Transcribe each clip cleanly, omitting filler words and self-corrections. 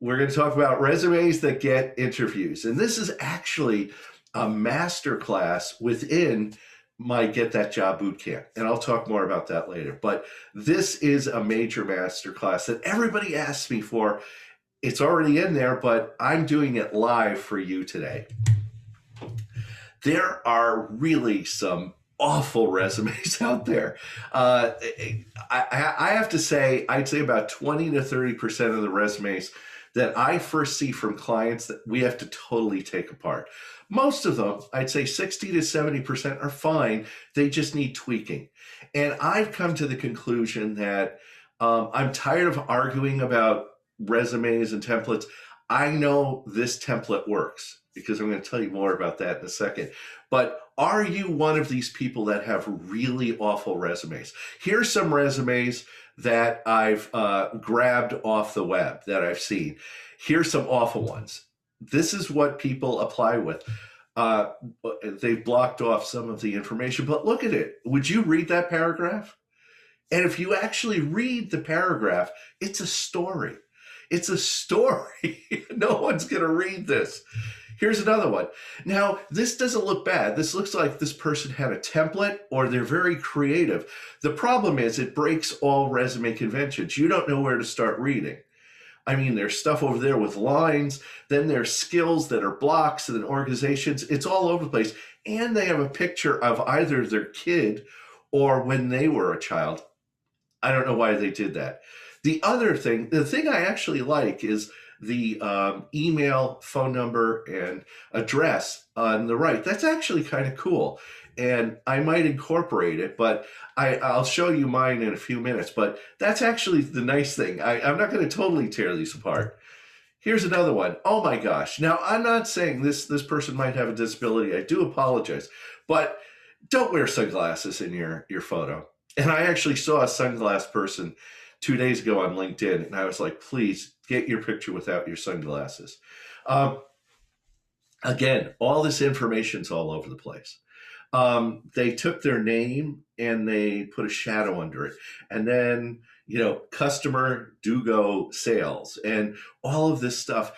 We're going to talk about resumes that get interviews. And this is actually a masterclass within my Get That Job Bootcamp. And I'll talk more about that later. But this is a major masterclass that everybody asks me for. It's already in there, but I'm doing it live for you today. There are really some awful resumes out there. I have to say, I'd say about 20 to 30% of the resumes that I first see from clients that we have to totally take apart. Most of them, I'd say 60 to 70% are fine. They just need tweaking. And I've come to the conclusion that I'm tired of arguing about resumes and templates. I know this template works because I'm going to tell you more about that in a second. But are you one of these people that have really awful resumes? Here's some resumes that I've grabbed off the web that I've seen. Here's some awful ones. This is what people apply with. They've blocked off some of the information, but look at it. Would you read that paragraph? And if you actually read the paragraph, it's a story. It's a story. No one's going to read this. Here's another one. Now, this doesn't look bad. This looks like this person had a template or they're very creative. The problem is it breaks all resume conventions. You don't know where to start reading. I mean, there's stuff over there with lines, then there's skills that are blocks and then organizations. It's all over the place. And they have a picture of either their kid or when they were a child. I don't know why they did that. The other thing, the thing I actually like is the email, phone number, and address on the right. That's actually kind of cool. And I might incorporate it, but I'll show you mine in a few minutes. But that's actually the nice thing. I'm not going to totally tear these apart. Here's another one. Oh my gosh. Now, I'm not saying this person might have a disability. I do apologize. But don't wear sunglasses in your photo. And I actually saw a sunglass person 2 days ago on LinkedIn, and I was like, please get your picture without your sunglasses. Again, all this information's all over the place. They took their name and they put a shadow under it. And then, customer do-go sales and all of this stuff.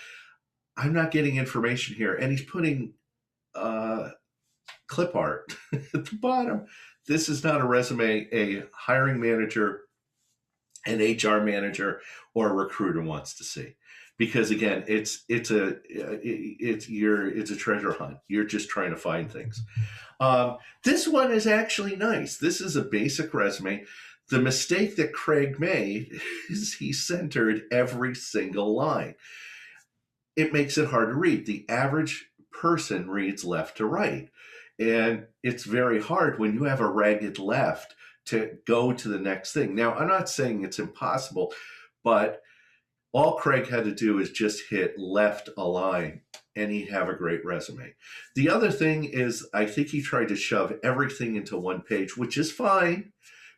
I'm not getting information here. And he's putting clip art at the bottom. This is not a resume a hiring manager, an HR manager, or a recruiter wants to see, because again, it's a treasure hunt. You're just trying to find things. This one is actually nice. This is a basic resume. The mistake that Craig made is he centered every single line. It makes it hard to read. The average person reads left to right. And it's very hard when you have a ragged left to go to the next thing. Now, I'm not saying it's impossible, but all Craig had to do is just hit left align and he'd have a great resume. The other thing is, I think he tried to shove everything into one page, which is fine,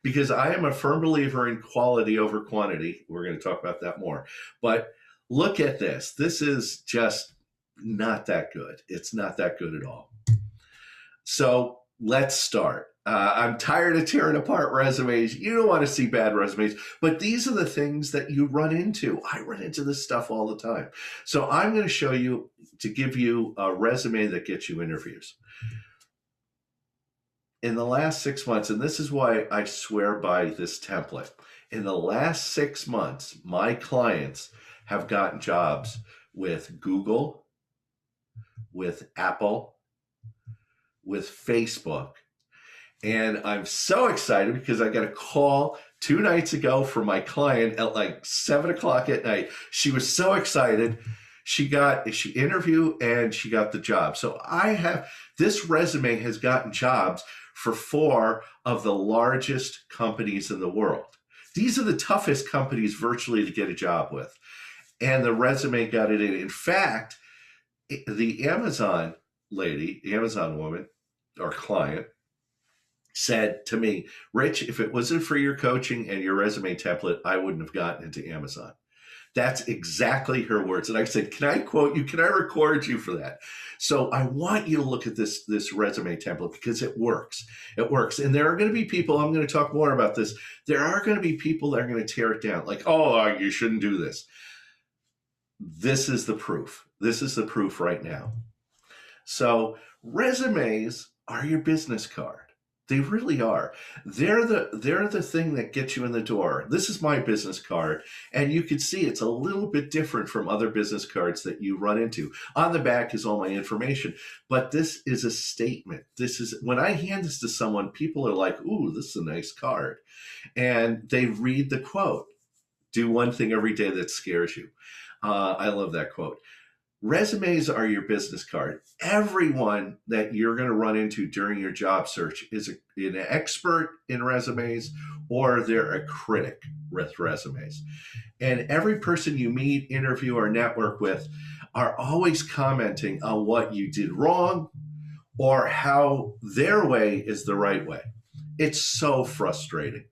because I am a firm believer in quality over quantity. We're going to talk about that more. But look at this. This is just not that good. It's not that good at all. So let's start. I'm tired of tearing apart resumes. You don't want to see bad resumes, but these are the things that you run into. I run into this stuff all the time. So I'm going to show you, to give you a resume that gets you interviews. In the last 6 months, and this is why I swear by this template, in the last 6 months, my clients have gotten jobs with Google, with Apple, with Facebook. And I'm so excited because I got a call 2 nights ago from my client at like 7 o'clock at night. She was so excited. She interviewed and she got the job. So this resume has gotten jobs for 4 of the largest companies in the world. These are the toughest companies virtually to get a job with. And the resume got it in. In fact, the Amazon lady, the Amazon woman, our client, said to me, Rich, if it wasn't for your coaching and your resume template, I wouldn't have gotten into Amazon. That's exactly her words. And I said, can I quote you? Can I record you for that? So I want you to look at this resume template because it works. It works. And there are going to be people, I'm going to talk more about this. There are going to be people that are going to tear it down. Like, oh, you shouldn't do this. This is the proof. This is the proof right now. So resumes are your business card. They really are. They're the thing that gets you in the door. This is my business card, and you can see it's a little bit different from other business cards that you run into. On the back is all my information, but this is a statement. This is when I hand this to someone, people are like, "Ooh, this is a nice card," and they read the quote. Do one thing every day that scares you. I love that quote. Resumes are your business card. Everyone that you're going to run into during your job search is an expert in resumes, or they're a critic with resumes. And every person you meet, interview, or network with are always commenting on what you did wrong or how their way is the right way. It's so frustrating.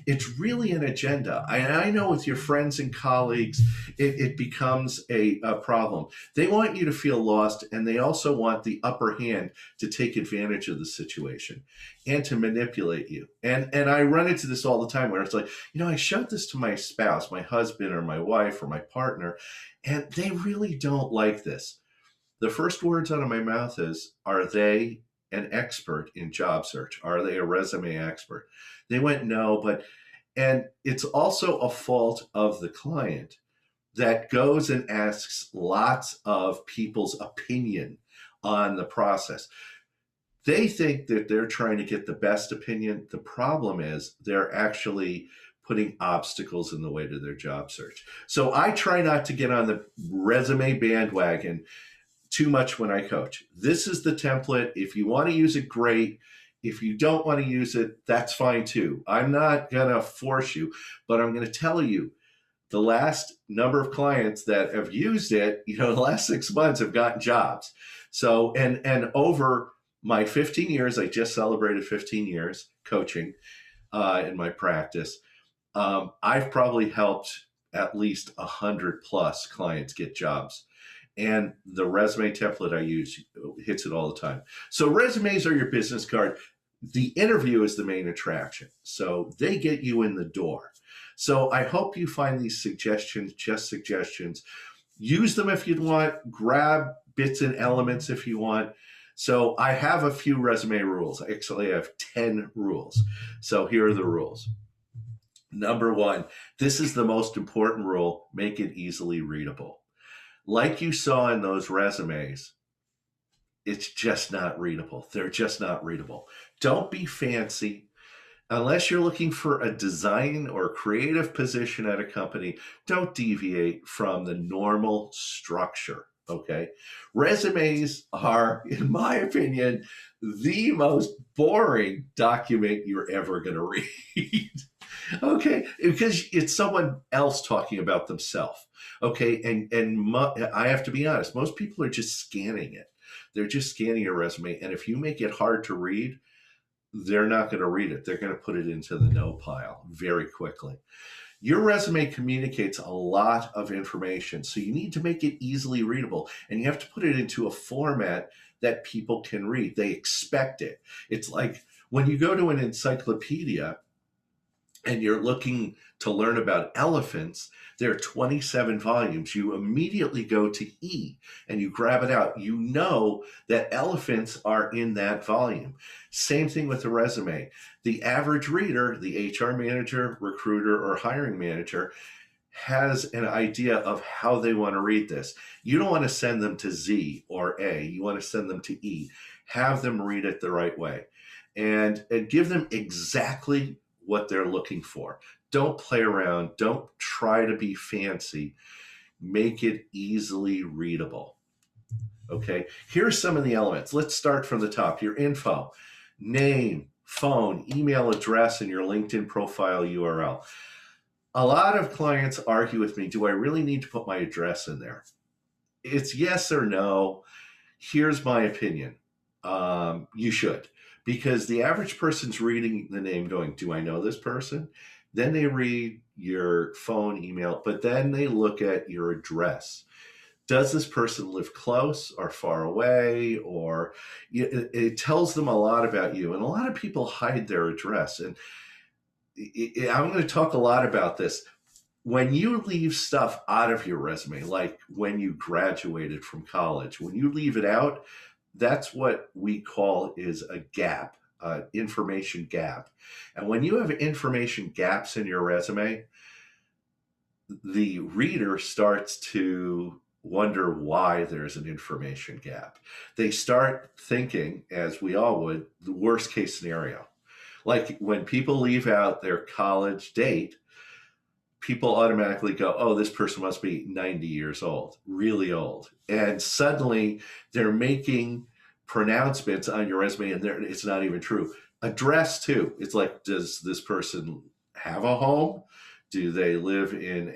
It's really an agenda. I know with your friends and colleagues, it becomes a problem. They want you to feel lost, and they also want the upper hand to take advantage of the situation and to manipulate you. And I run into this all the time where it's like, I showed this to my spouse, my husband or my wife or my partner, and they really don't like this. The first words out of my mouth is, are they an expert in job search? Are they a resume expert? They went, no, and it's also a fault of the client that goes and asks lots of people's opinion on the process. They think that they're trying to get the best opinion. The problem is they're actually putting obstacles in the way to their job search. So I try not to get on the resume bandwagon too much when I coach. This is the template. If you want to use it, great. If you don't want to use it, that's fine too. I'm not going to force you, but I'm going to tell you the last number of clients that have used it, the last 6 months have gotten jobs. So, and over my 15 years, I just celebrated 15 years coaching in my practice. I've probably helped at least 100 plus clients get jobs. And the resume template I use hits it all the time. So resumes are your business card. The interview is the main attraction. So they get you in the door. So I hope you find these suggestions just suggestions. Use them if you want. Grab bits and elements if you want. So I have a few resume rules. Actually, I have 10 rules. So here are the rules. Number 1, this is the most important rule. Make it easily readable. Like you saw in those resumes, it's just not readable. They're just not readable. Don't be fancy. Unless you're looking for a design or creative position at a company, don't deviate from the normal structure, okay? Resumes are, in my opinion, the most boring document you're ever going to read. Okay, because it's someone else talking about themselves. Okay, and I have to be honest, most people are just scanning it. They're just scanning your resume, and if you make it hard to read, they're not going to read it. They're going to put it into the no pile very quickly. Your resume communicates a lot of information, so you need to make it easily readable, and you have to put it into a format that people can read. They expect it. It's like when you go to an encyclopedia and you're looking to learn about elephants, there are 27 volumes. You immediately go to E and you grab it out. You know that elephants are in that volume. Same thing with the resume. The average reader, the HR manager, recruiter, or hiring manager, has an idea of how they want to read this. You don't want to send them to Z or A. You want to send them to E. Have them read it the right way and give them exactly what they're looking for. Don't play around. Don't try to be fancy. Make it easily readable. Okay, here's some of the elements. Let's start from the top. Your info, name, phone, email address, and your LinkedIn profile URL. A lot of clients argue with me, do I really need to put my address in there? It's yes or no. Here's my opinion. You should. Because the average person's reading the name going, do I know this person? Then they read your phone, email, but then they look at your address. Does this person live close or far away? Or it tells them a lot about you. And a lot of people hide their address. And I'm going to talk a lot about this. when you leave stuff out of your resume, like when you graduated from college, when you leave it out, that's what we call is a gap, information gap. And when you have information gaps in your resume, the reader starts to wonder why there's an information gap. They start thinking, as we all would, the worst case scenario. Like when people leave out their college date, people automatically go, oh, this person must be 90 years old, really old. And suddenly they're making pronouncements on your resume and it's not even true. Address too. It's like, does this person have a home? Do they live in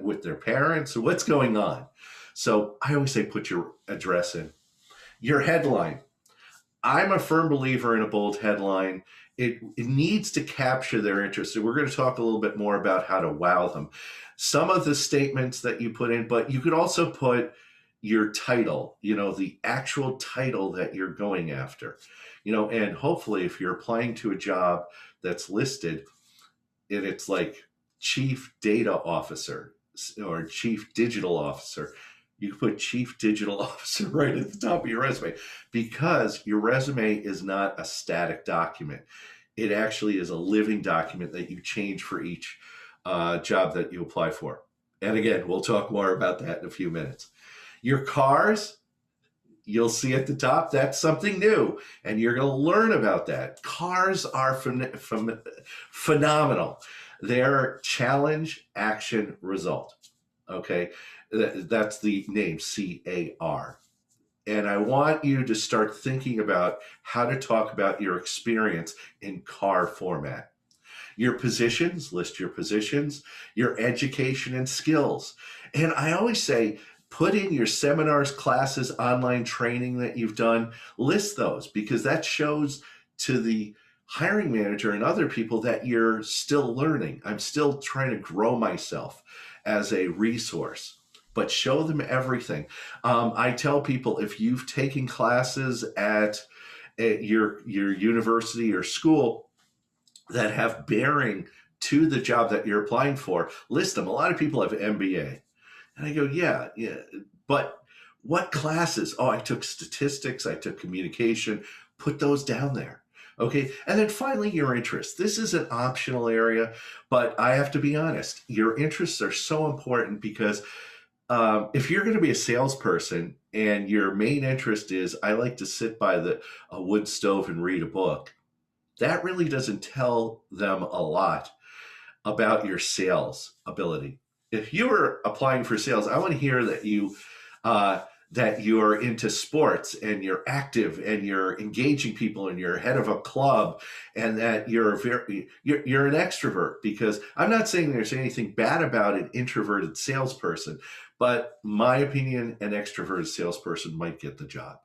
with their parents? What's going on? So I always say, put your address in. Your headline. I'm a firm believer in a bold headline. It needs to capture their interest. So we're going to talk a little bit more about how to wow them. Some of the statements that you put in, but you could also put your title, the actual title that you're going after, and hopefully if you're applying to a job that's listed and it's like chief data officer or chief digital officer, you can put chief digital officer right at the top of your resume, because your resume is not a static document. It actually is a living document that you change for each job that you apply for. And again, we'll talk more about that in a few minutes. Your cars, you'll see at the top, that's something new, and you're going to learn about that. Cars are phenomenal. They're challenge, action, result. Okay, that's the name, CAR. And I want you to start thinking about how to talk about your experience in CAR format. Your positions, list your positions, your education and skills. And I always say, put in your seminars, classes, online training that you've done, list those, because that shows to the hiring manager and other people that you're still learning. I'm still trying to grow myself as a resource, but show them everything. I tell people, if you've taken classes at your university or school that have bearing to the job that you're applying for, list them. A lot of people have MBA. And I go, yeah, but what classes? Oh, I took statistics, I took communication, put those down there. Okay, and then finally, your interests. This is an optional area, but I have to be honest, your interests are so important, because if you're going to be a salesperson and your main interest is, I like to sit by a wood stove and read a book, that really doesn't tell them a lot about your sales ability. If you are applying for sales, I want to hear that you're into sports and you're active and you're engaging people and you're head of a club and that you're an extrovert. Because I'm not saying there's anything bad about an introverted salesperson, but my opinion, an extroverted salesperson might get the job.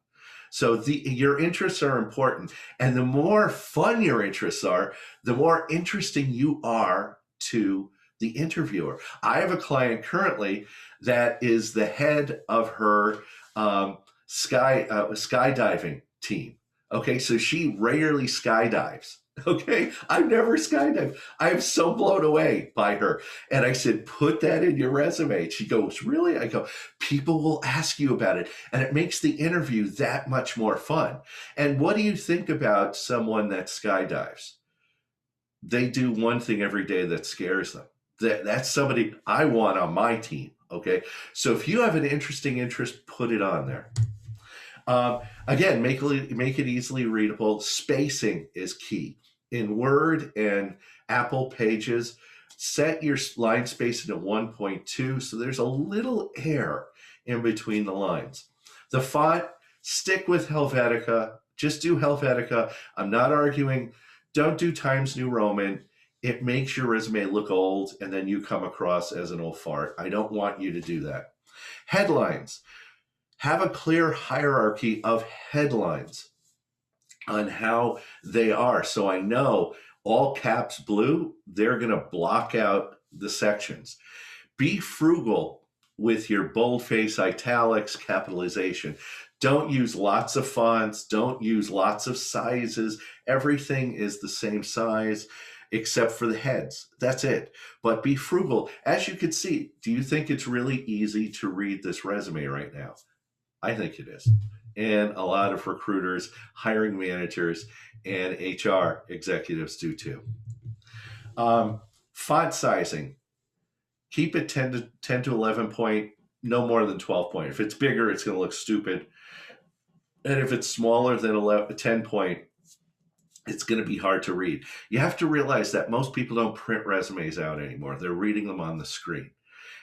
So your interests are important, and the more fun your interests are, the more interesting you are to the interviewer. I have a client currently that is the head of her skydiving team. Okay, so she rarely skydives. Okay, I've never skydived. I'm so blown away by her. And I said, put that in your resume. She goes, really? I go, people will ask you about it. And it makes the interview that much more fun. And what do you think about someone that skydives? They do one thing every day that scares them. That's somebody I want on my team. Okay, so if you have an interesting interest, put it on there. Again, make it easily readable. Spacing is key. In Word and Apple Pages, set your line spacing to 1.2 so there's a little air in between the lines. The font, stick with Helvetica. Just do Helvetica. I'm not arguing. Don't do Times New Roman. It makes your resume look old and then you come across as an old fart. I don't want you to do that. Headlines. Have a clear hierarchy of headlines on how they are. So I know all caps blue, they're going to block out the sections. Be frugal with your boldface, italics, capitalization. Don't use lots of fonts. Don't use lots of sizes. Everything is the same size. except for the heads. That's it. But be frugal. As you can see, do you think it's really easy to read this resume right now? I think it is. And a lot of recruiters, hiring managers, and HR executives do too. Font sizing. Keep it 10 to 11 point, no more than 12 point. If it's bigger, it's going to look stupid. And if it's smaller than 10 point, it's going to be hard to read. You have to realize that most people don't print resumes out anymore. They're reading them on the screen,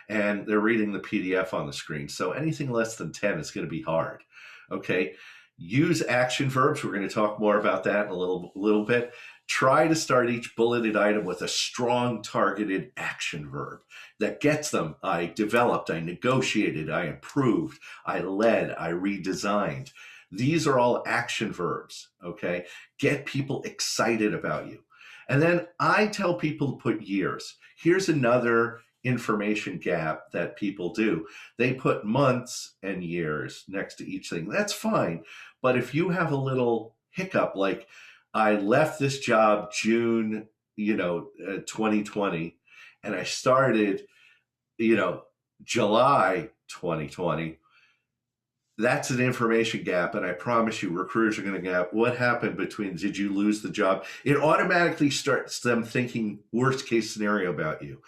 and they're reading the PDF on the screen. So anything less than 10 is going to be hard. Okay. Use action verbs. We're going to talk more about that in a little bit. Try to start each bulleted item with a strong targeted action verb that gets them. I developed, I negotiated, I improved, I led, I redesigned. These are all action verbs, okay? Get people excited about you. And then I tell people to put years. Here's another information gap that people do. They put months and years next to each thing. That's fine. But if you have a little hiccup, like I left this job June, 2020, and I started, July 2020, that's an information gap. And I promise you, recruiters are going to gap. What happened between, did you lose the job? It automatically starts them thinking worst case scenario about you.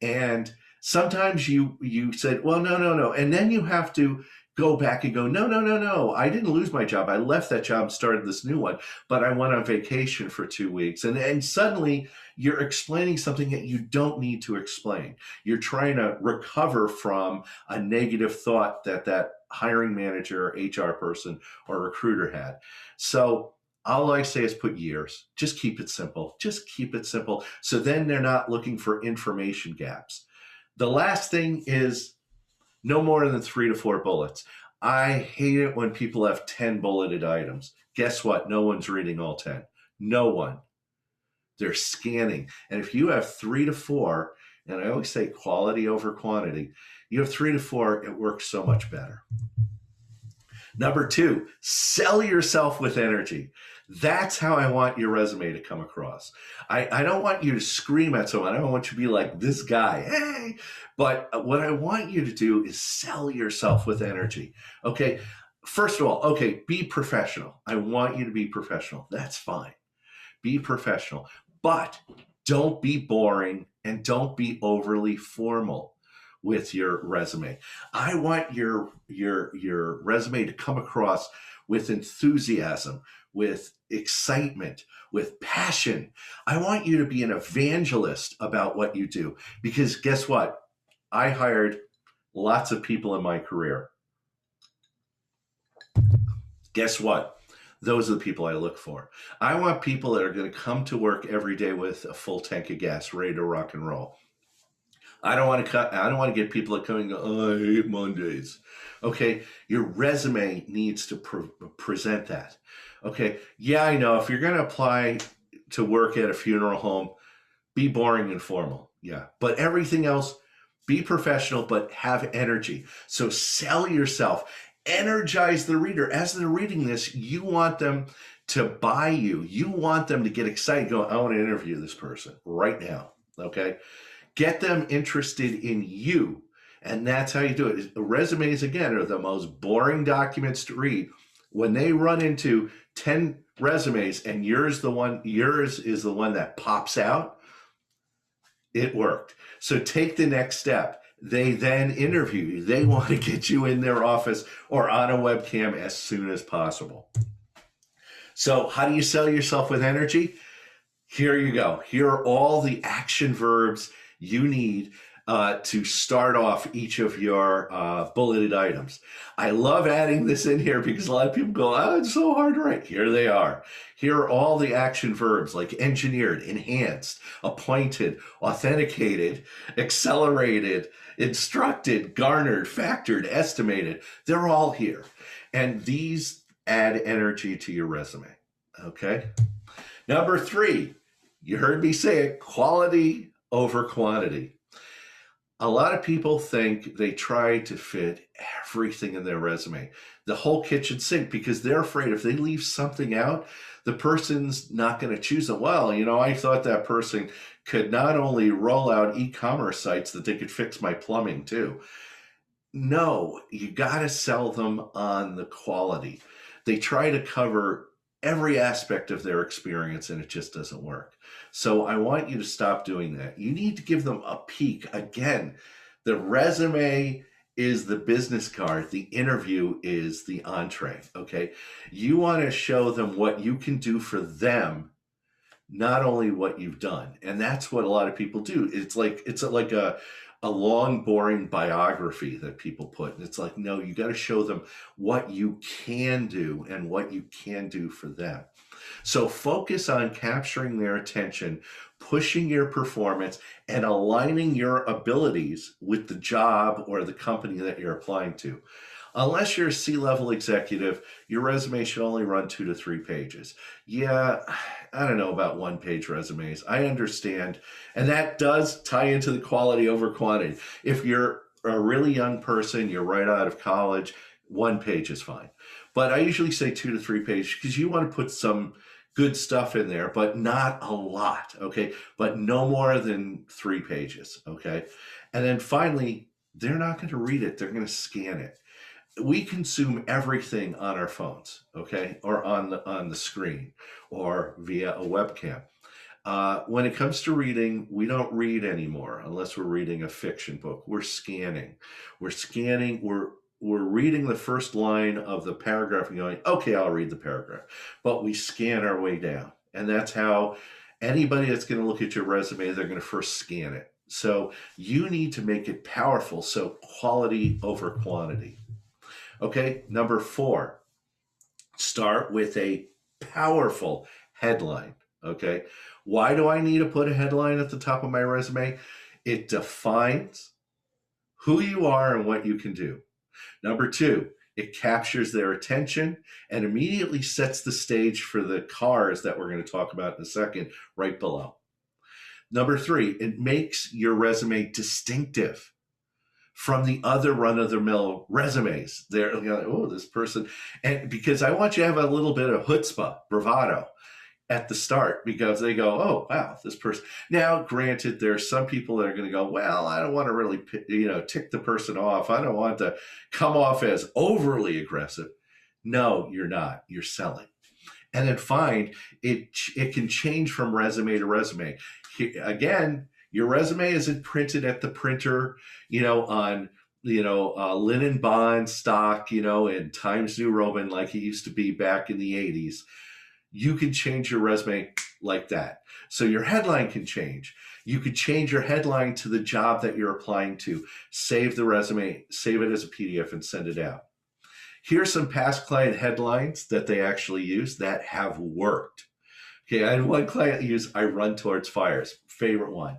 And sometimes you said, well, no. And then you have to go back and go, no. I didn't lose my job. I left that job and started this new one, but I went on vacation for 2 weeks. And suddenly you're explaining something that you don't need to explain. You're trying to recover from a negative thought that hiring manager, HR person, or recruiter had. So all I say is put years. Just keep it simple. Just keep it simple. So then they're not looking for information gaps. The last thing is no more than 3 to 4 bullets. I hate it when people have 10 bulleted items. Guess what? No one's reading all 10. No one. They're scanning. And if you have 3 to 4, and I always say quality over quantity, you have 3 to 4, it works so much better. Number 2, sell yourself with energy. That's how I want your resume to come across. I don't want you to scream at someone. I don't want you to be like this guy, hey. But what I want you to do is sell yourself with energy. Okay. First of all, okay, be professional. I want you to be professional. That's fine. Be professional, but don't be boring and don't be overly formal with your resume. I want your resume to come across with enthusiasm, with excitement, with passion. I want you to be an evangelist about what you do, because guess what? I hired lots of people in my career. Guess what? Those are the people I look for. I want people that are going to come to work every day with a full tank of gas, ready to rock and roll. I don't want to get people that come and go, oh, I hate Mondays. Okay, your resume needs to present that. Okay, yeah, I know. If you're going to apply to work at a funeral home, be boring and formal. Yeah, but everything else, be professional, but have energy. So sell yourself. Energize the reader. As they're reading this, you want them to buy you. You want them to get excited, go, I want to interview this person right now. Okay, get them interested in you. And that's how you do it. Resumes, again, are the most boring documents to read. When they run into 10 resumes and yours is the one that pops out, it worked. So take the next step. They then interview you. They want to get you in their office or on a webcam as soon as possible. So how do you sell yourself with energy? Here you go. Here are all the action verbs you need to start off each of your bulleted items. I love adding this in here because a lot of people go, oh, it's so hard to write. Here they are. Here are all the action verbs like engineered, enhanced, appointed, authenticated, accelerated, instructed, garnered, factored, estimated. They're all here. And these add energy to your resume. Okay. Number 3, you heard me say it, quality over quantity. A lot of people think they try to fit everything in their resume, the whole kitchen sink, because they're afraid if they leave something out, the person's not going to choose them. Well, I thought that person could not only roll out e-commerce sites, that they could fix my plumbing too. No, you got to sell them on the quality. They try to cover every aspect of their experience and it just doesn't work. So I want you to stop doing that. You need to give them a peek. Again, the resume is the business card, the interview is the entree. Okay. You want to show them what you can do for them, not only what you've done. And that's what a lot of people do. It's like a long, boring biography that people put. And it's like, no, you got to show them what you can do and what you can do for them. So focus on capturing their attention, pushing your performance, and aligning your abilities with the job or the company that you're applying to. Unless you're a C-level executive, your resume should only run 2 to 3 pages. Yeah, I don't know about one-page resumes. I understand. And that does tie into the quality over quantity. If you're a really young person, you're right out of college, 1 page is fine. But I usually say 2 to 3 pages because you want to put some good stuff in there, but not a lot, okay? But no more than 3 pages, okay? And then finally, they're not going to read it. They're going to scan it. We consume everything on our phones, okay, or on the screen, or via a webcam. When it comes to reading, we don't read anymore unless we're reading a fiction book. We're scanning. We're reading the first line of the paragraph and going, okay, I'll read the paragraph. But we scan our way down. And that's how anybody that's going to look at your resume, they're going to first scan it. So you need to make it powerful. So quality over quantity. Okay, number 4, start with a powerful headline. Okay, why do I need to put a headline at the top of my resume? It defines who you are and what you can do. Number 2, it captures their attention and immediately sets the stage for the cars that we're going to talk about in a second right below. Number 3, it makes your resume distinctive from the other run-of-the-mill resumes. They're like, oh, this person, and because I want you to have a little bit of chutzpah, bravado at the start, because they go, oh, wow, this person. Now, granted, there's some people that are going to go, well, I don't want to really, tick the person off. I don't want to come off as overly aggressive. No, you're not. You're selling. And then find it can change from resume to resume. Again, your resume isn't printed at the printer, on, linen bond stock, in Times New Roman like it used to be back in the 80s. You can change your resume like that. So your headline can change. You could change your headline to the job that you're applying to. Save the resume, save it as a PDF and send it out. Here's some past client headlines that they actually use that have worked. Okay, I had one client use, I run towards fires, favorite one.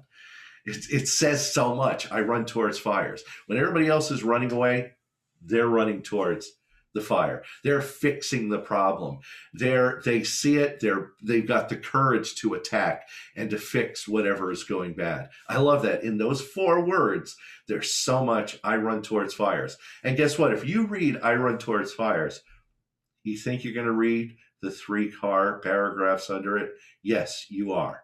It says so much. I run towards fires. When everybody else is running away, they're running towards the fire. They're fixing the problem. They see it. They've got the courage to attack and to fix whatever is going bad. I love that. In those 4 words, there's so much. I run towards fires. And guess what? If you read I run towards fires, you think you're going to read the 3 paragraphs under it? Yes, you are.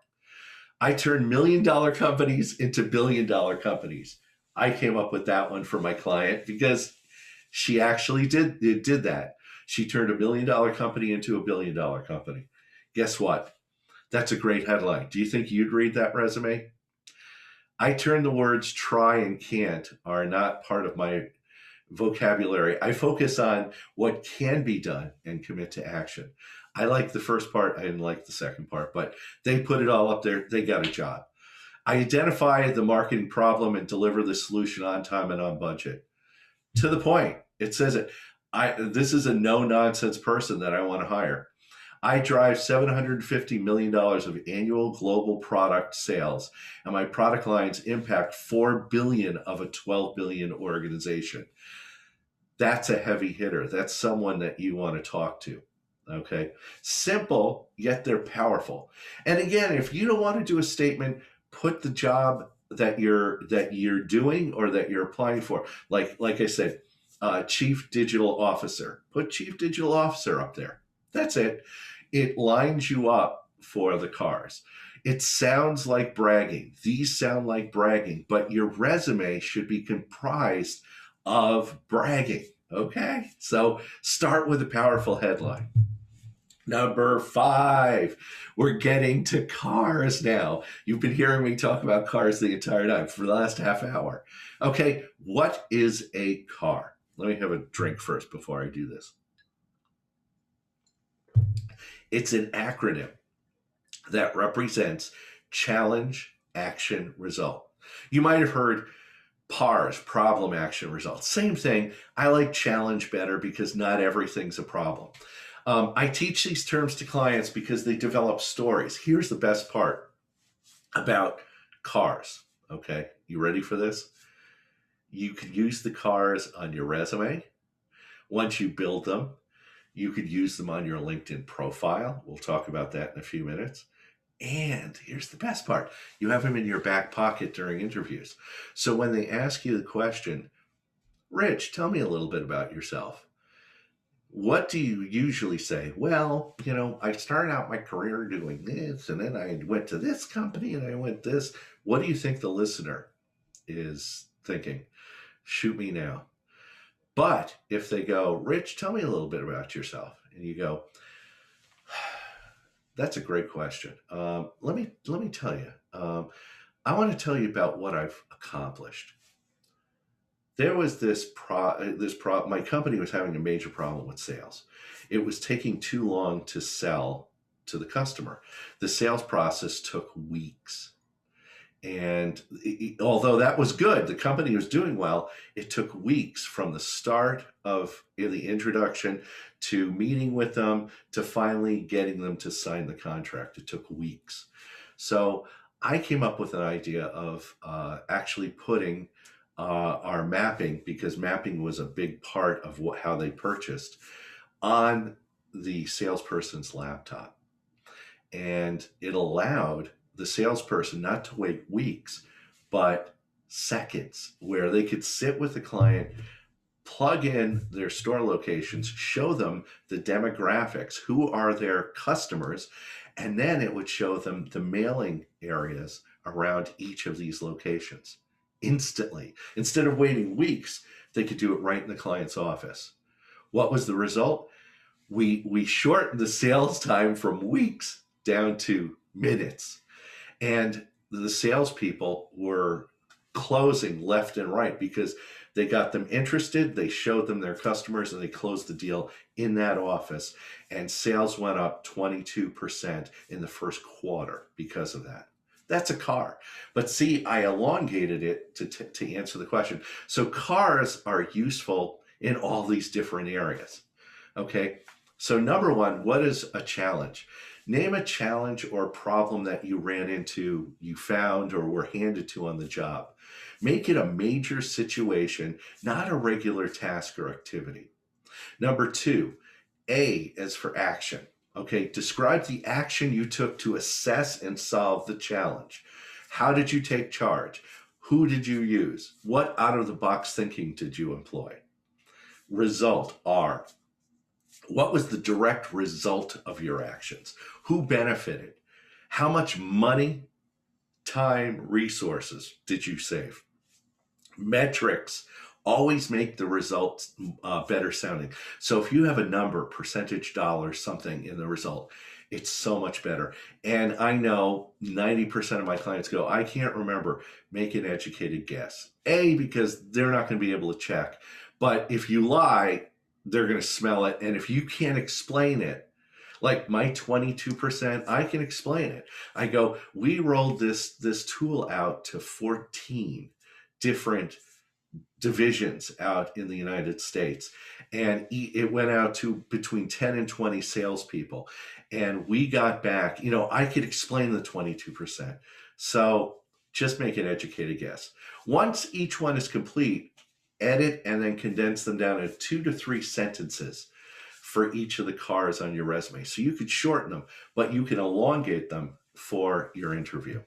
I turn $1 million companies into $1 billion companies. I came up with that one for my client because she actually did that. She turned $1 million company into $1 billion company. Guess what? That's a great headline. Do you think you'd read that resume? I turn the words try and can't are not part of my vocabulary. I focus on what can be done and commit to action. I like the first part. I didn't like the second part, but they put it all up there. They got a job. I identify the marketing problem and deliver the solution on time and on budget. To the point. It says it. This is a no-nonsense person that I want to hire. I drive $750 million of annual global product sales, and my product lines impact $4 billion of a $12 billion organization. That's a heavy hitter. That's someone that you want to talk to. Okay. Simple, yet they're powerful. And again, if you don't want to do a statement, put the job that you're doing or that you're applying for. Like I said, chief digital officer. Put chief digital officer up there. That's it. It lines you up for the cars. It sounds like bragging. These sound like bragging, but your resume should be comprised of bragging. Okay? So start with a powerful headline. Number 5, we're getting to cars now. You've been hearing me talk about cars the entire time for the last half hour. Okay, what is a car? Let me have a drink first before I do this. It's an acronym that represents challenge, action, result. You might have heard PARS, problem, action, result. Same thing. I like challenge better because not everything's a problem. I teach these terms to clients because they develop stories. Here's the best part about cars. Okay, you ready for this? You could use the cars on your resume. Once you build them, you could use them on your LinkedIn profile. We'll talk about that in a few minutes. And here's the best part. You have them in your back pocket during interviews. So when they ask you the question, Rich, tell me a little bit about yourself. What do you usually say? Well, I started out my career doing this, and then I went to this company, and I went this. What do you think the listener is thinking? Shoot me now. But if they go, Rich, tell me a little bit about yourself, and you go, that's a great question. Let me tell you. I want to tell you about what I've accomplished. There was my company was having a major problem with sales. It was taking too long to sell to the customer. The sales process took weeks. And although that was good, the company was doing well, it took weeks from the start of the introduction to meeting with them to finally getting them to sign the contract. It took weeks. So I came up with an idea of actually putting our mapping, because mapping was a big part of how they purchased, on the salesperson's laptop. And it allowed the salesperson not to wait weeks, but seconds, where they could sit with the client, plug in their store locations, show them the demographics, who are their customers, and then it would show them the mailing areas around each of these locations instantly. Instead of waiting weeks, they could do it right in the client's office. What was the result? We shortened the sales time from weeks down to minutes. And the salespeople were closing left and right because they got them interested, they showed them their customers, and they closed the deal in that office. And sales went up 22% in the first quarter because of that. That's a car. But see, I elongated it to answer the question. So cars are useful in all these different areas. Okay, so number 1, what is a challenge? Name a challenge or problem that you ran into, you found, or were handed to on the job. Make it a major situation, not a regular task or activity. Number 2, A is for action. Okay, describe the action you took to assess and solve the challenge. How did you take charge? Who did you use? What out-of-the-box thinking did you employ? Result, R. What was the direct result of your actions? Who benefited? How much money, time, resources did you save? Metrics always make the results better sounding. So if you have a number, percentage, dollars, something in the result, it's so much better. And I know 90% of my clients go, I can't remember. Make an educated guess. A, because they're not going to be able to check. But if you lie, they're going to smell it. And if you can't explain it, like my 22%, I can explain it. I go, we rolled this tool out to 14 different divisions out in the United States. And it went out to between 10 and 20 salespeople. And we got back, I could explain the 22%. So just make an educated guess. Once each one is complete, edit and then condense them down to 2 to 3 sentences for each of the cars on your resume. So you could shorten them, but you can elongate them for your interview.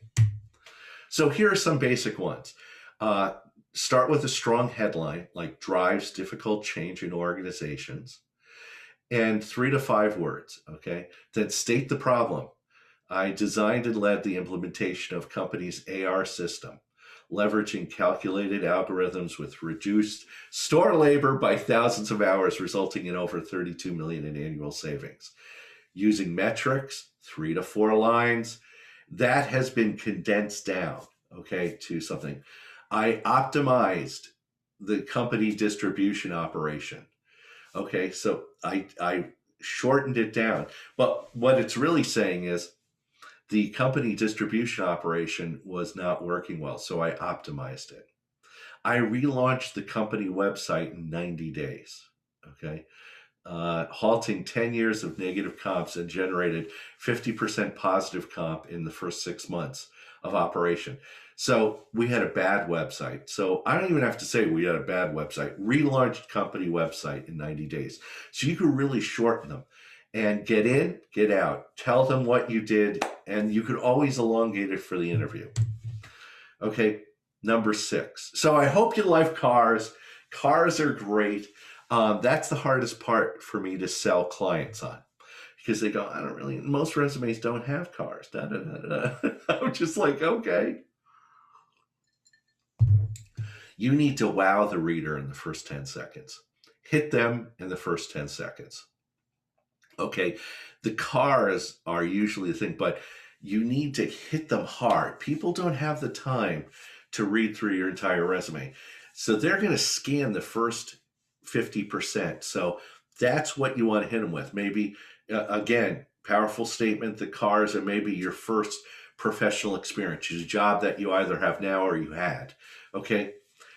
So here are some basic ones. Uh, Start with a strong headline, like drives difficult change in organizations, and 3 to 5 words. Okay. Then state the problem. I designed and led the implementation of company's AR system, leveraging calculated algorithms with reduced store labor by thousands of hours, resulting in over 32 million in annual savings. Using metrics, 3 to 4 lines, that has been condensed down, okay, to something. I optimized the company distribution operation. Okay, so I shortened it down. But what it's really saying is the company distribution operation was not working well, so I optimized it. I relaunched the company website in 90 days. Okay, halting 10 years of negative comps and generated 50% positive comp in the first 6 months of operation. So we had a bad website. So I don't even have to say we had a bad website. Relaunched company website in 90 days. So you could really shorten them and get in, get out, tell them what you did, and you could always elongate it for the interview. Okay, number 6. So I hope you like cars. Cars are great. That's the hardest part for me to sell clients on, because they go, I don't really, most resumes don't have cars. Da, da, da, da. I'm just like, okay. You need to wow the reader in the first 10 seconds. Hit them in the first 10 seconds. Okay, the cars are usually the thing, but you need to hit them hard. People don't have the time to read through your entire resume. So they're going to scan the first 50%. So that's what you want to hit them with. Maybe, again, powerful statement, the cars, and maybe your first professional experience, a job that you either have now or you had. Okay,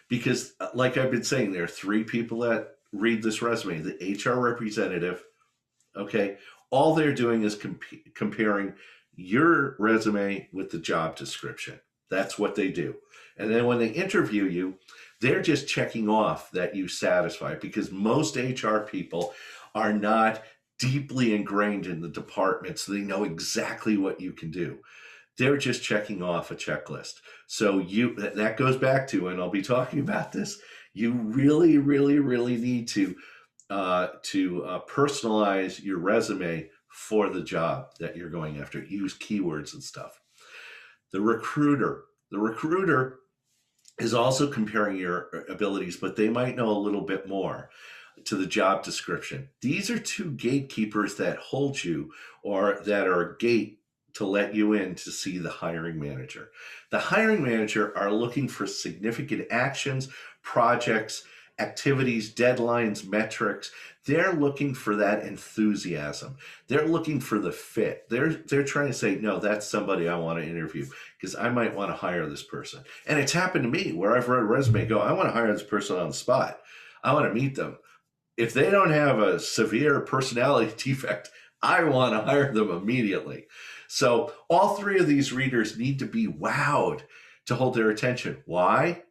because like I've been saying, there are 3 people that read this resume: the HR representative. Okay, all they're doing is comparing your resume with the job description. That's what they do. And then when they interview you, they're just checking off that you satisfy, because most HR people are not deeply ingrained in the department, so they know exactly what you can do. They're just checking off a checklist. So that goes back to, and I'll be talking about this, you really, really, really need to personalize your resume for the job that you're going after. Use keywords and stuff. The recruiter is also comparing your abilities, but they might know a little bit more to the job description. These are 2 gatekeepers that hold you, or that are a gate to let you in to see the hiring manager. The hiring manager are looking for significant actions, projects, activities, deadlines, metrics. They're looking for that enthusiasm. They're looking for the fit. They're trying to say, no, that's somebody I want to interview, because I might want to hire this person. And it's happened to me where I've read a resume, go, I want to hire this person on the spot. I want to meet them. If they don't have a severe personality defect, I want to hire them immediately. So all 3 of these readers need to be wowed to hold their attention. Why?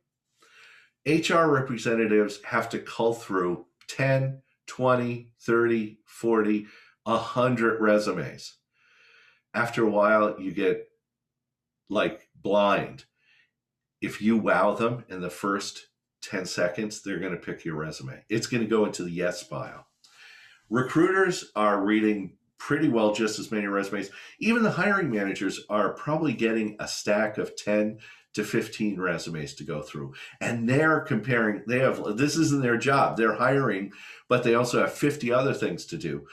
HR representatives have to cull through 10, 20, 30, 40, 100 resumes. After a while, you get like blind. If you wow them in the first 10 seconds, they're going to pick your resume. It's going to go into the yes pile. Recruiters are reading pretty well just as many resumes. Even the hiring managers are probably getting a stack of 10 to 15 resumes to go through. And they're comparing, this isn't their job. They're hiring, but they also have 50 other things to do.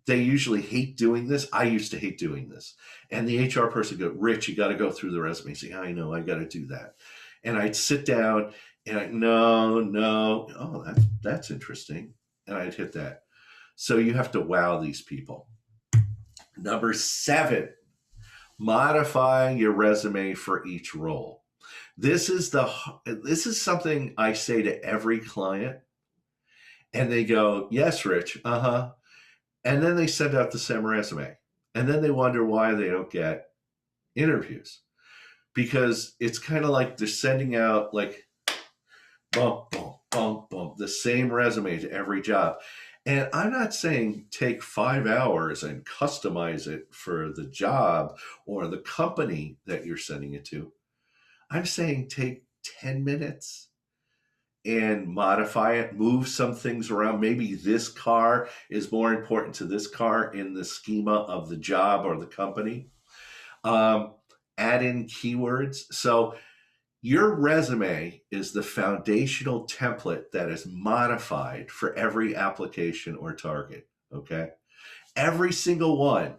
They usually hate doing this. I used to hate doing this. And the HR person goes, Rich, you got to go through the resume. Say, I know, I got to do that. And I'd sit down and no, that's interesting. And I'd hit that. So you have to wow these people. Number 7, modify your resume for each role. This is something I say to every client, and they go, yes, Rich, and then they send out the same resume, and then they wonder why they don't get interviews, because it's kind of like they're sending out like bump, bump, bump, bump, the same resume to every job. And I'm not saying take 5 hours and customize it for the job or the company that you're sending it to. I'm saying take 10 minutes and modify it, move some things around. Maybe this car is more important to this car in the schema of the job or the company. Um, Add in keywords. So your resume is the foundational template that is modified for every application or target. Okay. Every single one.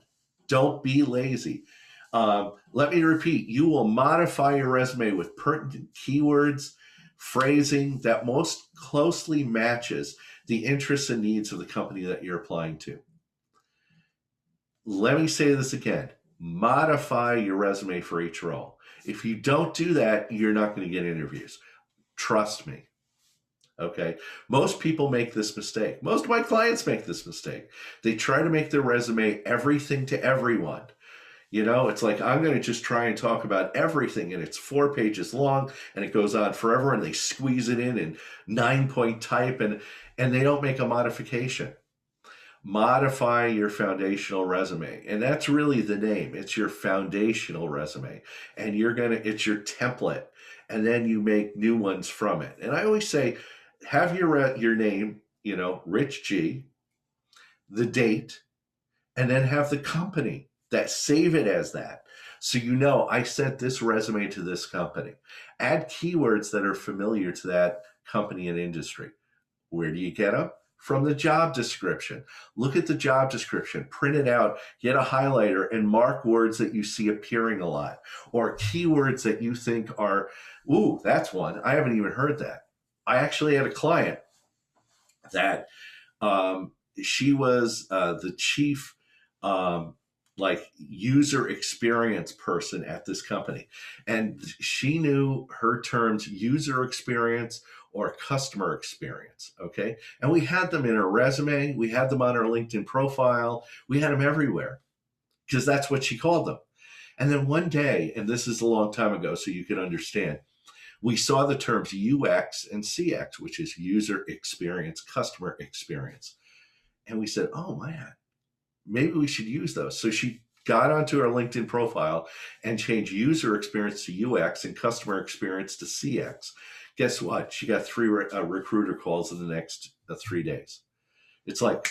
Don't be lazy. Let me repeat, you will modify your resume with pertinent keywords, phrasing that most closely matches the interests and needs of the company that you're applying to. Let me say this again. Modify your resume for each role. If you don't do that, you're not going to get interviews. Trust me. Okay. Most people make this mistake. Most of my clients make this mistake. They try to make their resume everything to everyone. You know, it's like, I'm going to just try and talk about everything, and it's 4 pages long and it goes on forever, and they squeeze it in 9-point type, and they don't make a modification. Modify your foundational resume. And that's really the name. It's your foundational resume. And it's your template. And then you make new ones from it. And I always say, have your name, Rich G, the date, and then have the company save it as that. So I sent this resume to this company. Add keywords that are familiar to that company and industry. Where do you get them? From the job description. Look at the job description, print it out, get a highlighter, and mark words that you see appearing a lot, or keywords that you think are, ooh, that's one. I haven't even heard that. I actually had a client that she was the chief user experience person at this company. And she knew her terms, user experience or customer experience. Okay. And we had them in her resume. We had them on her LinkedIn profile. We had them everywhere because that's what she called them. And then one day, and this is a long time ago, so you can understand, we saw the terms UX and CX, which is user experience, customer experience. And we said, oh man, maybe we should use those. So she got onto her LinkedIn profile and changed user experience to UX and customer experience to CX. Guess what? She got 3 recruiter calls in the next 3 days. It's like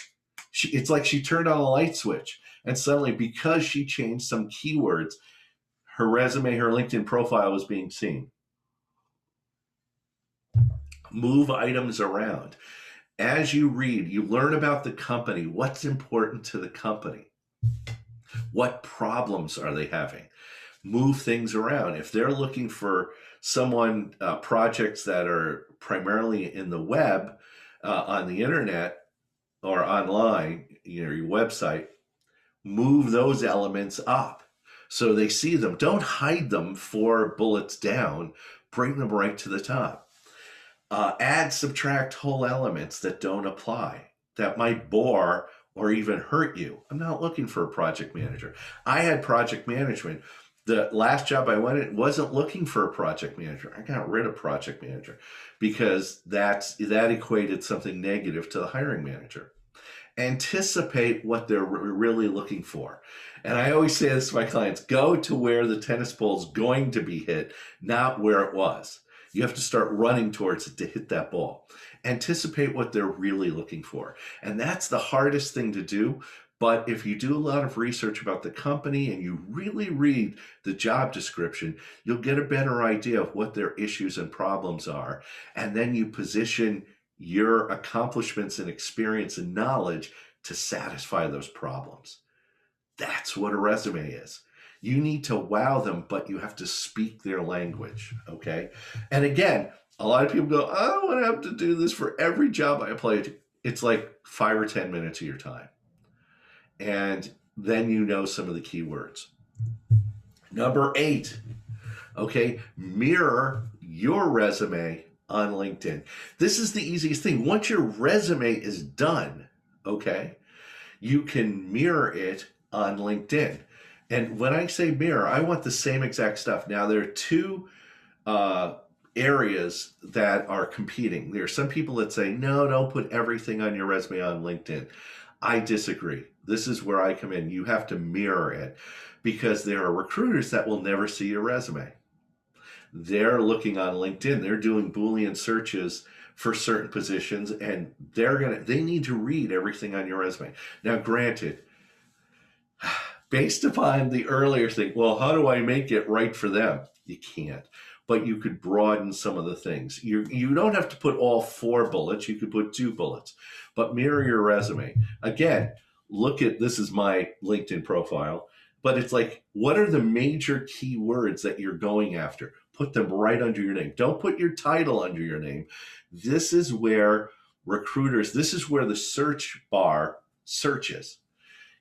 she turned on a light switch, and suddenly, because she changed some keywords, her resume, her LinkedIn profile was being seen. Move items around. As you read, you learn about the company. What's important to the company? What problems are they having? Move things around. If they're looking for someone, projects that are primarily in the web, on the internet or online, your website, move those elements up so they see them. Don't hide them 4 bullets down. Bring them right to the top. Add, subtract whole elements that don't apply, that might bore or even hurt you. I'm not looking for a project manager. I had project management. The last job I went in wasn't looking for a project manager. I got rid of project manager because that equated something negative to the hiring manager. Anticipate what they're really looking for. And I always say this to my clients, go to where the tennis ball is going to be hit, not where it was. You have to start running towards it to hit that ball. Anticipate what they're really looking for. And that's the hardest thing to do. But if you do a lot of research about the company and you really read the job description, you'll get a better idea of what their issues and problems are. And then you position your accomplishments and experience and knowledge to satisfy those problems. That's what a resume is. You need to wow them, but you have to speak their language, okay? And again, a lot of people go, I don't want to have to do this for every job I apply to. It's like 5 or 10 minutes of your time. And then you know some of the keywords. Number 8, okay, mirror your resume on LinkedIn. This is the easiest thing. Once your resume is done, okay, you can mirror it on LinkedIn. And when I say mirror, I want the same exact stuff. Now, there are 2 areas that are competing. There are some people that say, no, don't put everything on your resume on LinkedIn. I disagree. This is where I come in. You have to mirror it because there are recruiters that will never see your resume. they're looking on LinkedIn, they're doing Boolean searches for certain positions, and they need to read everything on your resume. Now, granted, based upon the earlier thing, well, how do I make it right for them? You can't. But you could broaden some of the things. You don't have to put all 4 bullets. You could put 2 bullets. But mirror your resume. Again, this is my LinkedIn profile, but it's like, what are the major keywords that you're going after? Put them right under your name. Don't put your title under your name. This is where this is where the search bar searches.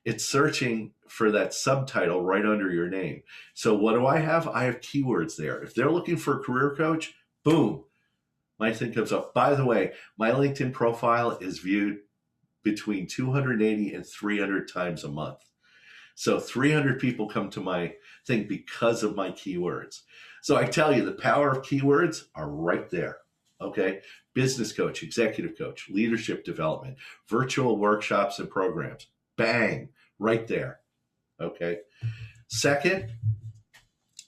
It's searching for that subtitle right under your name. So what do I have? I have keywords there. If they're looking for a career coach, boom, my thing comes up. By the way, my LinkedIn profile is viewed between 280 and 300 times a month. So 300 people come to my thing because of my keywords. So I tell you, the power of keywords are right there. Okay. Business coach, executive coach, leadership development, virtual workshops and programs. Bang, right there. Okay. Second,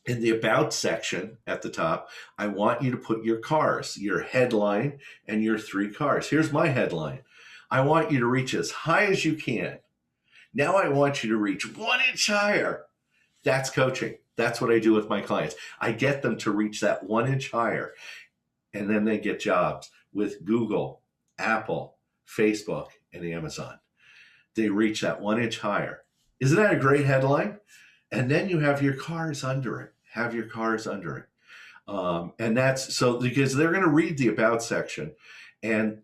in the about section at the top, I want you to put your cars, your headline, and your 3 cars. Here's my headline. I want you to reach as high as you can. Now I want you to reach 1 inch higher. That's coaching. That's what I do with my clients. I get them to reach that 1 inch higher, and then they get jobs with Google, Apple, Facebook, and Amazon. They reach that 1 inch higher. Isn't that a great headline? And then you have your cars under it. Have your cars under it. And that's so because they're going to read the about section. And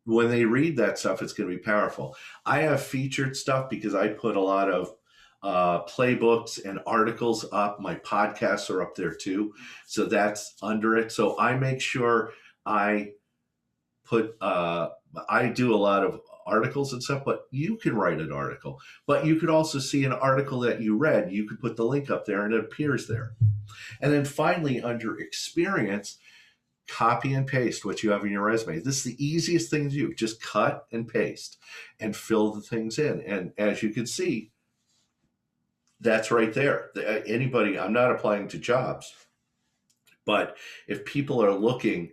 when they read that stuff, it's going to be powerful. I have featured stuff because I put a lot of playbooks and articles up. My podcasts are up there too. So that's under it. So I make sure I do a lot of articles and stuff, but you can write an article. But you could also see an article that you read. You could put the link up there and it appears there. And then finally, under experience, copy and paste what you have in your resume. This is the easiest thing to do. Just cut and paste and fill the things in. And as you can see, that's right there. I'm not applying to jobs, but if people are looking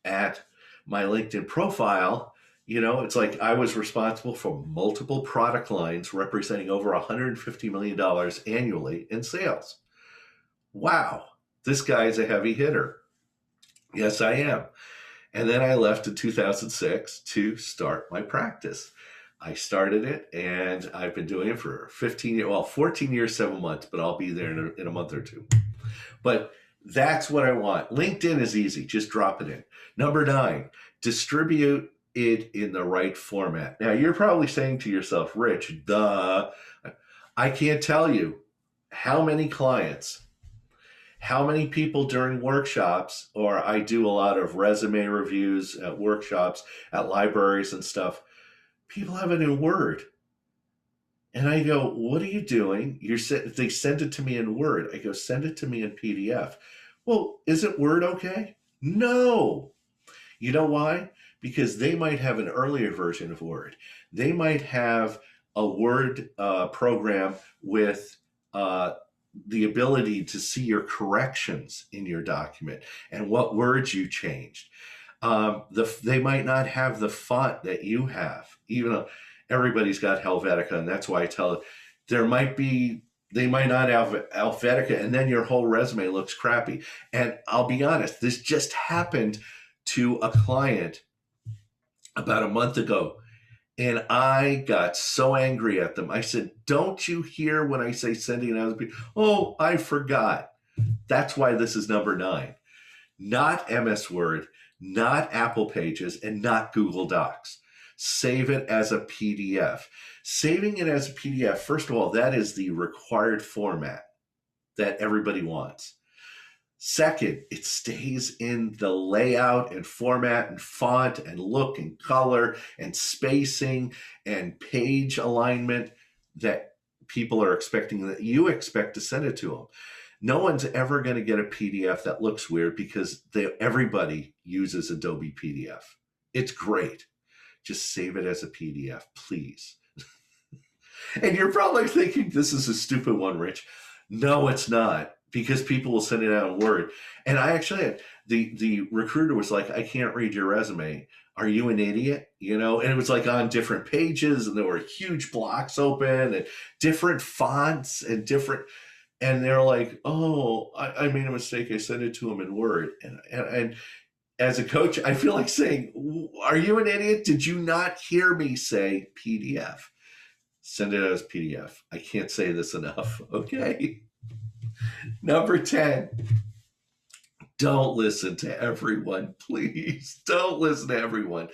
at my LinkedIn profile, it's like I was responsible for multiple product lines representing over $150 million annually in sales. Wow, this guy is a heavy hitter. Yes, I am. And then I left in 2006 to start my practice. I started it and I've been doing it for 14 years, 7 months, but I'll be there in a month or 2. But that's what I want. LinkedIn is easy. Just drop it in. Number 9, distribute it in the right format. Now, you're probably saying to yourself, Rich, duh. I can't tell you how many clients, how many people during workshops, or I do a lot of resume reviews at workshops, at libraries and stuff. People have it in Word. And I go, what are you doing? They send it to me in Word. I go, send it to me in PDF. Well, isn't Word okay? No. You know why? Because they might have an earlier version of Word. They might have a Word program with the ability to see your corrections in your document and what words you changed. They might not have the font that you have, even though everybody's got Helvetica, and that's why I tell it, they might not have Helvetica, and then your whole resume looks crappy. And I'll be honest, this just happened to a client about a month ago, and I got so angry at them. I said, don't you hear when I say sending it out? Oh, I forgot. That's why this is number 9. Not MS Word, not Apple Pages, and not Google Docs. Save it as a PDF. Saving it as a PDF, first of all, that is the required format that everybody wants. Second, it stays in the layout and format and font and look and color and spacing and page alignment that people are expecting, that you expect to send it to them. No one's ever going to get a PDF that looks weird because everybody uses Adobe PDF. It's great. Just save it as a PDF, please. And you're probably thinking, this is a stupid one, Rich. No, it's not. because people will send it out in Word. And I actually had the recruiter was like, I can't read your resume. Are you an idiot? You know, and it was like on different pages, and there were huge blocks open and different fonts and different. And they're like, oh, I made a mistake. I sent it to them in Word. And as a coach, I feel like saying, are you an idiot? Did you not hear me say PDF? Send it as PDF. I can't say this enough. Okay. Number 10, don't listen to everyone, please. Don't listen to everyone.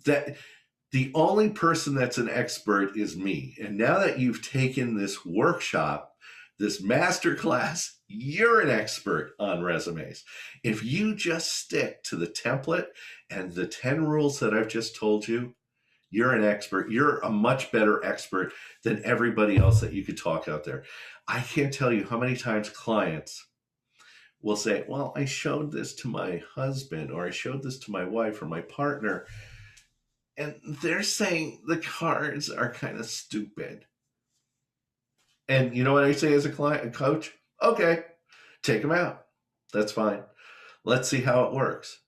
That the only person that's an expert is me. And now that you've taken this workshop, this masterclass, you're an expert on resumes. If you just stick to the template and the 10 rules that I've just told you, you're an expert. You're a much better expert than everybody else that you could talk out there. I can't tell you how many times clients will say, well, I showed this to my husband, or I showed this to my wife or my partner, and they're saying the cards are kind of stupid. And you know what I say as a client, a coach? Okay, take them out. That's fine. Let's see how it works.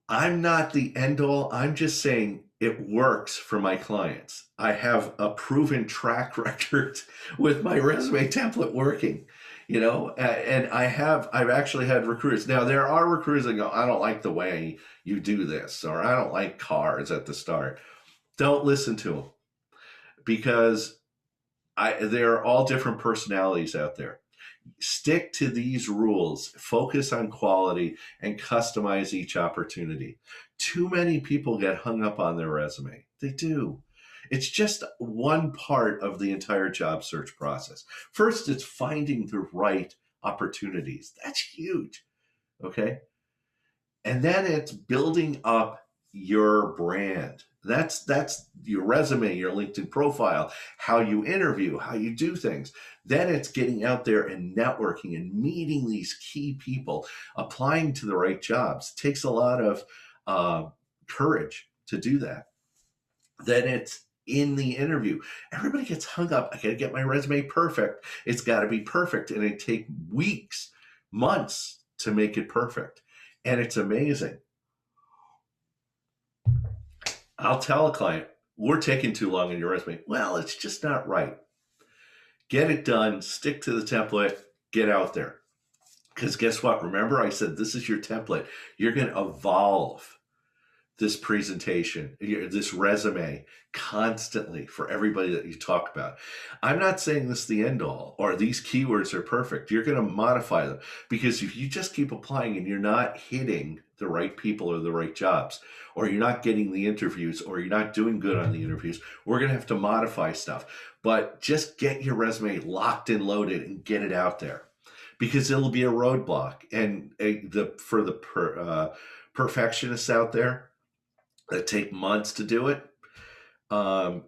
I'm not the end all. I'm just saying it works for my clients. I have a proven track record with my resume template working, you know, and I've actually had recruiters. Now, there are recruiters that go, I don't like the way you do this, or I don't like cards at the start. Don't listen to them, because there are all different personalities out there. Stick to these rules, focus on quality, and customize each opportunity. Too many people get hung up on their resume. They do. It's just one part of the entire job search process. First, it's finding the right opportunities. That's huge. Okay. And then it's building up your brand. That's your resume, your LinkedIn profile, how you interview, how you do things. Then it's getting out there and networking and meeting these key people, applying to the right jobs. It takes a lot of courage to do that. Then it's in the interview. Everybody gets hung up. I got to get my resume perfect. It's got to be perfect. And it takes weeks, months to make it perfect. And it's amazing. I'll tell a client, we're taking too long in your resume. Well, it's just not right. Get it done, stick to the template, get out there. Because guess what? Remember, I said this is your template. You're going to evolve this presentation, this resume constantly for everybody that you talk about. I'm not saying this is the end all, or these keywords are perfect. You're going to modify them, because if you just keep applying and you're not hitting the right people or the right jobs, or you're not getting the interviews, or you're not doing good on the interviews, we're going to have to modify stuff. But just get your resume locked and loaded and get it out there, because it'll be a roadblock. And for the perfectionists out there that take months to do it,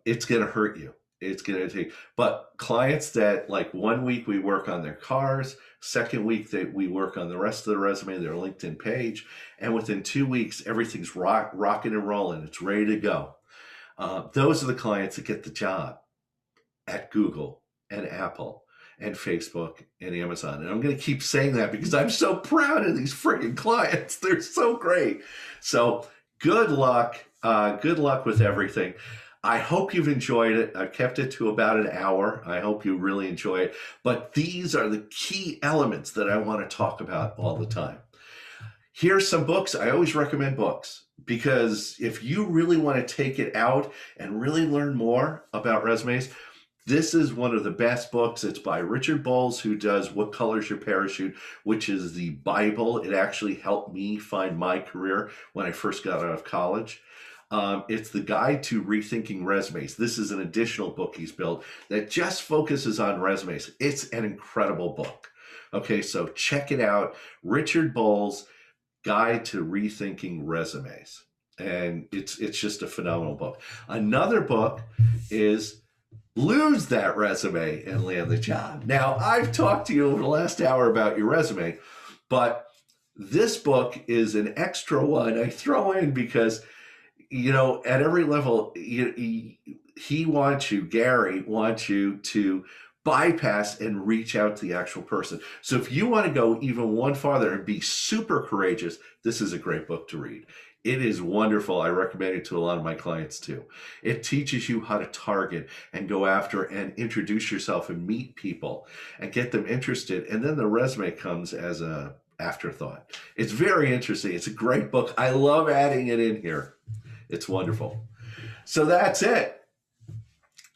it's going to hurt you. It's going to take, but clients that, like, 1 week we work on their cars, second week that we work on the rest of the resume, their LinkedIn page, and within 2 weeks, everything's rocking and rolling. It's ready to go. Those are the clients that get the job at Google and Apple and Facebook and Amazon. And I'm going to keep saying that because I'm so proud of these friggin' clients. They're so great. So good luck. Good luck with everything. I hope you've enjoyed it. I've kept it to about an hour. I hope you really enjoy it. But these are the key elements that I want to talk about all the time. Here's some books. I always recommend books, because if you really want to take it out and really learn more about resumes, this is one of the best books. It's by Richard Bowles, who does What Color's Your Parachute, which is the Bible. It actually helped me find my career when I first got out of college. It's the Guide to Rethinking Resumes. This is an additional book he's built that just focuses on resumes. It's an incredible book. Okay, so check it out. Richard Bowles, Guide to Rethinking Resumes. And it's just a phenomenal book. Another book is Lose That Resume and Land the Job. Now, I've talked to you over the last hour about your resume, but this book is an extra one I throw in because, you know, at every level, he wants you, Gary wants you to bypass and reach out to the actual person. So if you want to go even one farther and be super courageous, this is a great book to read. It is wonderful. I recommend it to a lot of my clients too. It teaches you how to target and go after and introduce yourself and meet people and get them interested. And then the resume comes as a afterthought. It's very interesting. It's a great book. I love adding it in here. It's wonderful. So that's it.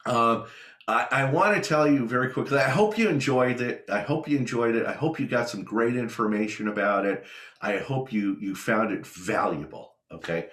I want to tell you very quickly, I hope you enjoyed it. I hope you got some great information about it. I hope you found it valuable. Okay.